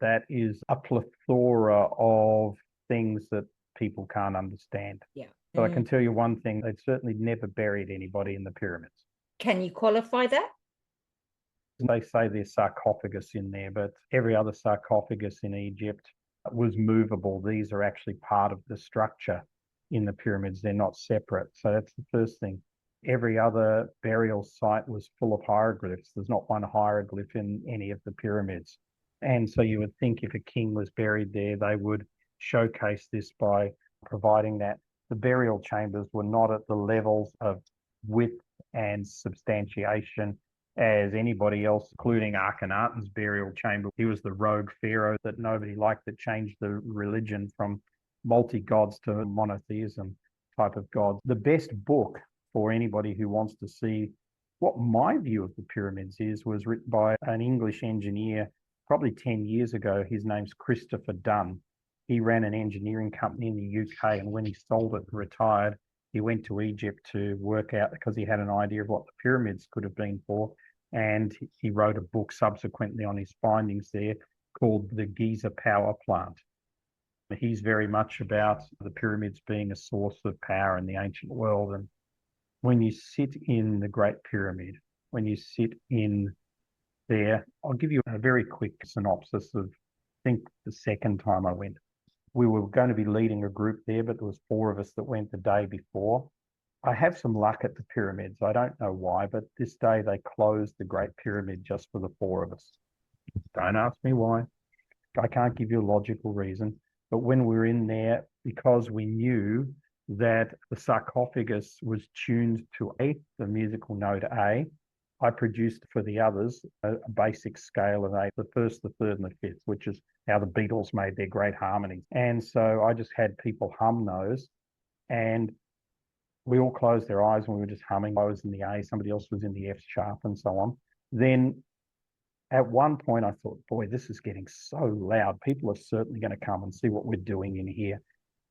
that is a plethora of things that people can't understand. Yeah. But I can tell you one thing, they've certainly never buried anybody in the pyramids. Can you qualify that? They say there's sarcophagus in there, but every other sarcophagus in Egypt was movable. These are actually part of the structure in the pyramids. They're not separate. So that's the first thing. Every other burial site was full of hieroglyphs. There's not one hieroglyph in any of the pyramids. And so you would think if a king was buried there, they would showcase this by providing that. The burial chambers were not at the levels of width and substantiation as anybody else, including Akhenaten's burial chamber. He was the rogue pharaoh that nobody liked, that changed the religion from multi-gods to monotheism type of God. The best book for anybody who wants to see what my view of the pyramids is was written by an English engineer probably 10 years ago. His name's Christopher Dunn. He ran an engineering company in the UK, and when he sold it and retired, he went to Egypt to work out, because he had an idea of what the pyramids could have been for. And he wrote a book subsequently on his findings there called the Giza power plant. He's very much about the pyramids being a source of power in the ancient world. And when you sit in the Great Pyramid, when you sit in there, I'll give you a very quick synopsis of, I think, the second time I went. We were going to be leading a group there, but there was 4 of us that went the day before. I have some luck at the pyramids. I don't know why, but this day they closed the Great Pyramid just for the 4 of us. Don't ask me why. I can't give you a logical reason. But when we were in there, because we knew that the sarcophagus was tuned to A, the musical note A, I produced for the others a basic scale of A, the first, the third, and the fifth, which is how the Beatles made their great harmonies. And so I just had people hum those, and we all closed their eyes and we were just humming. I was in the A, somebody else was in the F sharp, and so on. Then at one point I thought, boy, this is getting so loud. People are certainly going to come and see what we're doing in here.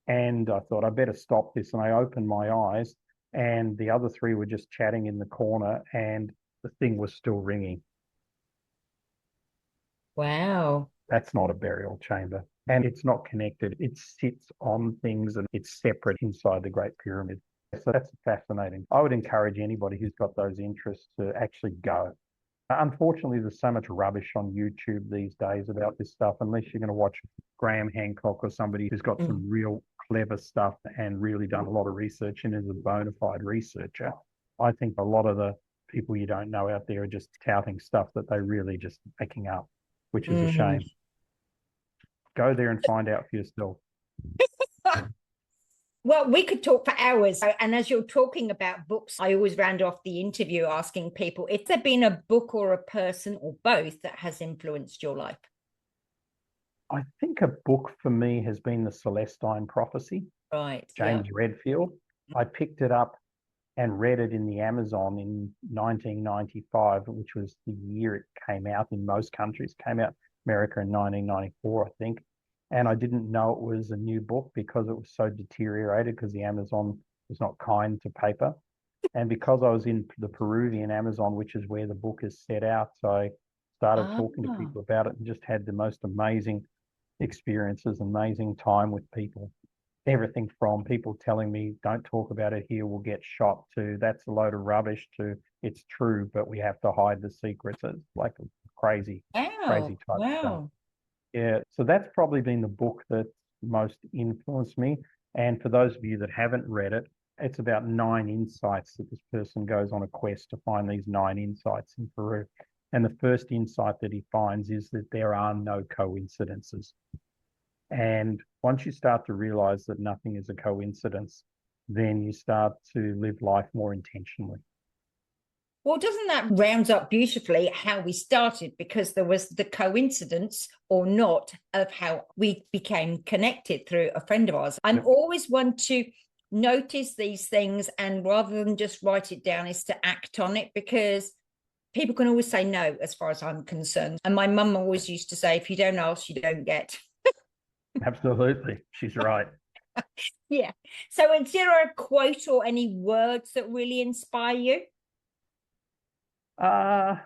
And I thought I better stop this. And I opened my eyes, and the other 3 were just chatting in the corner, and the thing was still ringing. Wow. That's not a burial chamber, and it's not connected. It sits on things and it's separate inside the Great Pyramid. So that's fascinating. I would encourage anybody who's got those interests to actually go. Unfortunately, there's so much rubbish on YouTube these days about this stuff. Unless you're going to watch Graham Hancock or somebody who's got some real clever stuff and really done a lot of research and is a bona fide researcher, I think a lot of the people you don't know out there are just touting stuff that they're really just making up, which is a shame. Go there and find out for yourself. Well, we could talk for hours. And as you're talking about books, I always round off the interview asking people if there's been a book or a person or both that has influenced your life. I think a book for me has been the Celestine Prophecy. Right. James Redfield. I picked it up and read it in the Amazon in 1995, which was the year it came out in most countries. It came out in America in 1994, I think. And I didn't know it was a new book because it was so deteriorated because the Amazon was not kind to paper. And because I was in the Peruvian Amazon, which is where the book is set out, so I started talking to people about it and just had the most amazing experiences, amazing time with people. Everything from people telling me, don't talk about it here, we'll get shot, to that's a load of rubbish, to it's true, but we have to hide the secrets. It's like crazy type stuff. Yeah, so that's probably been the book that most influenced me. And for those of you that haven't read it, it's about 9 insights that this person goes on a quest to find these 9 insights in Peru. And the first insight that he finds is that there are no coincidences. And once you start to realize that nothing is a coincidence, then you start to live life more intentionally. Well, doesn't that round up beautifully how we started? Because there was the coincidence or not of how we became connected through a friend of ours. I'm always one to notice these things, and rather than just write it down, is to act on it, because people can always say no, as far as I'm concerned. And my mum always used to say, if you don't ask, you don't get. Absolutely. She's right. Yeah. So is there a quote or any words that really inspire you? I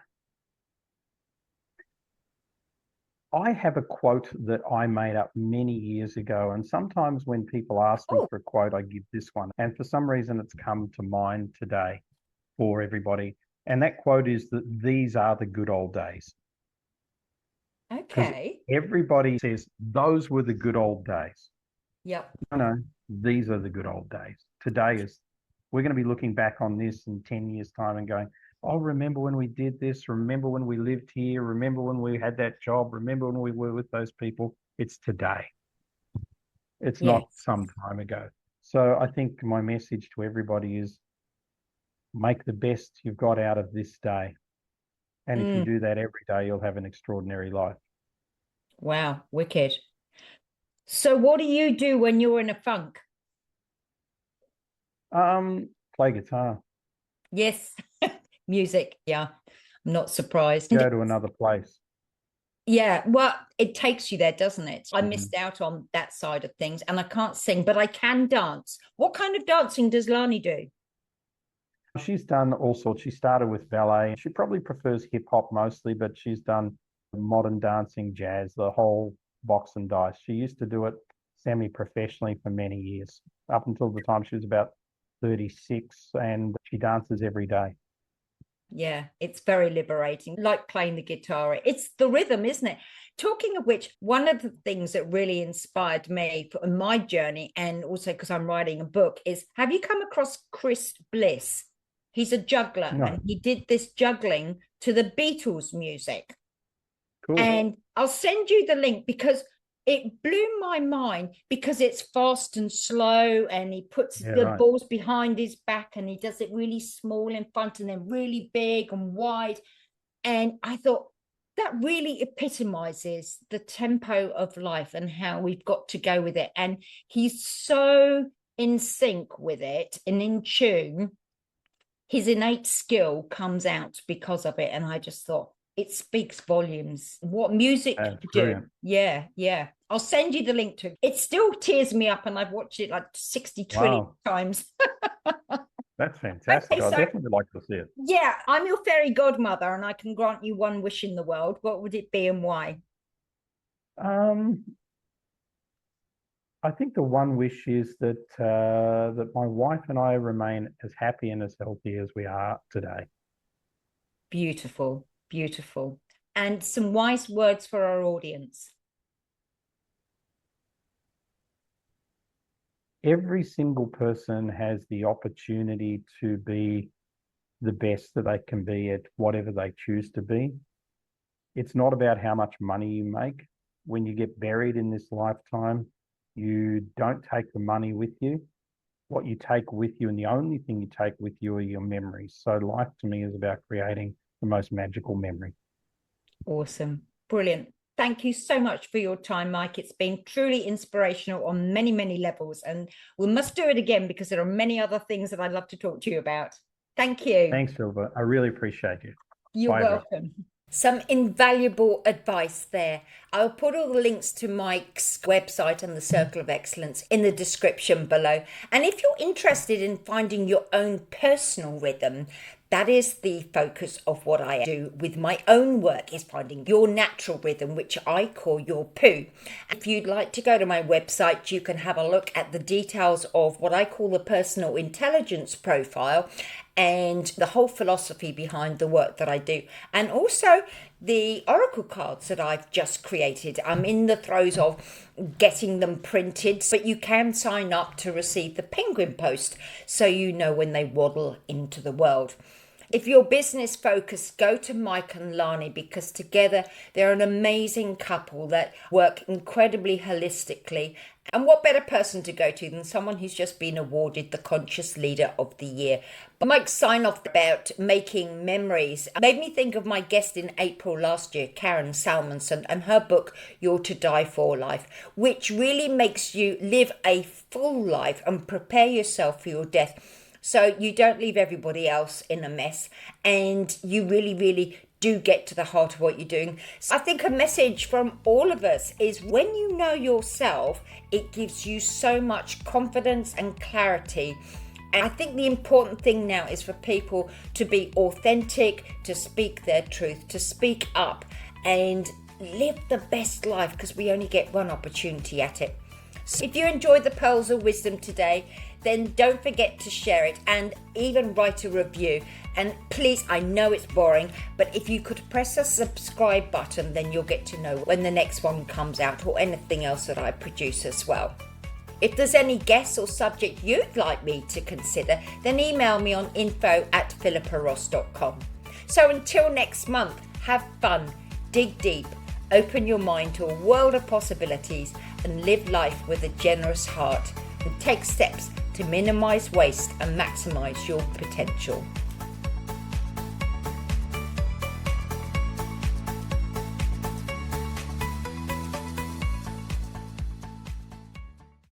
have a quote that I made up many years ago, and sometimes when people ask me for a quote, I give this one. And for some reason, it's come to mind today for everybody. And that quote is that these are the good old days. Okay. Everybody says those were the good old days. Yep. No, these are the good old days. Today is, we're going to be looking back on this in 10 years' time and going, oh, remember when we did this? Remember when we lived here? Remember when we had that job? Remember when we were with those people? It's today. It's not some time ago. So I think my message to everybody is make the best you've got out of this day. And if you do that every day, you'll have an extraordinary life. Wow, wicked. So what do you do when you're in a funk? Play guitar. Yes. Music. Yeah. I'm not surprised. Go to another place. Yeah. Well, it takes you there, doesn't it? I missed out on that side of things, and I can't sing, but I can dance. What kind of dancing does Lani do? She's done all sorts. She started with ballet. She probably prefers hip hop mostly, but she's done modern dancing, jazz, the whole box and dice. She used to do it semi-professionally for many years, up until the time she was about 36, and she dances every day. Yeah, it's very liberating, like playing the guitar. It's the rhythm, isn't it? Talking of which, one of the things that really inspired me for my journey, and also because I'm writing a book, is, have you come across Chris Bliss? He's a juggler, No. and he did this juggling to the Beatles music. Cool. And I'll send you the link because it blew my mind, because it's fast and slow, and he puts the balls behind his back, and he does it really small in front and then really big and wide. And I thought that really epitomizes the tempo of life and how we've got to go with it. And he's so in sync with it and in tune. His innate skill comes out because of it. And I just thought, it speaks volumes what music can do. Yeah. I'll send you the link to it. It still tears me up, and I've watched it like 60 trillion times. That's fantastic. Okay, I'd definitely like to see it. Yeah, I'm your fairy godmother, and I can grant you one wish in the world. What would it be and why? I think the one wish is that that my wife and I remain as happy and as healthy as we are today. Beautiful. And some wise words for our audience. Every single person has the opportunity to be the best that they can be at whatever they choose to be. It's not about how much money you make. When you get buried in this lifetime, you don't take the money with you. What you take with you, and the only thing you take with you, are your memories. So life to me is about creating the most magical memory. Awesome. Brilliant. Thank you so much for your time, Mike. It's been truly inspirational on many, many levels. And we must do it again, because there are many other things that I'd love to talk to you about. Thank you. Thanks, Silva. I really appreciate you. You're welcome. Some invaluable advice there. I'll put all the links to Mike's website and the Circle of Excellence in the description below. And if you're interested in finding your own personal rhythm, that is the focus of what I do with my own work, is finding your natural rhythm, which I call your poo. If you'd like to go to my website, you can have a look at the details of what I call the personal intelligence profile and the whole philosophy behind the work that I do. And also the oracle cards that I've just created. I'm in the throes of getting them printed, but you can sign up to receive the penguin post so you know when they waddle into the world. If you're business focused, go to Mike and Lani, because together they're an amazing couple that work incredibly holistically. And what better person to go to than someone who's just been awarded the Conscious Leader of the Year. But Mike's sign off about making memories made me think of my guest in April last year, Karen Salmonson, and her book, You're to Die For Life, which really makes you live a full life and prepare yourself for your death, so you don't leave everybody else in a mess, and you really, really do get to the heart of what you're doing. So I think a message from all of us is, when you know yourself, it gives you so much confidence and clarity. And I think the important thing now is for people to be authentic, to speak their truth, to speak up and live the best life, because we only get one opportunity at it. So if you enjoyed the Pearls of Wisdom today, then don't forget to share it and even write a review. And please, I know it's boring, but if you could press a subscribe button, then you'll get to know when the next one comes out, or anything else that I produce as well. If there's any guests or subject you'd like me to consider, then email me on info@philippaross.com. So until next month, have fun, dig deep, open your mind to a world of possibilities, and live life with a generous heart, and take steps to minimize waste and maximize your potential.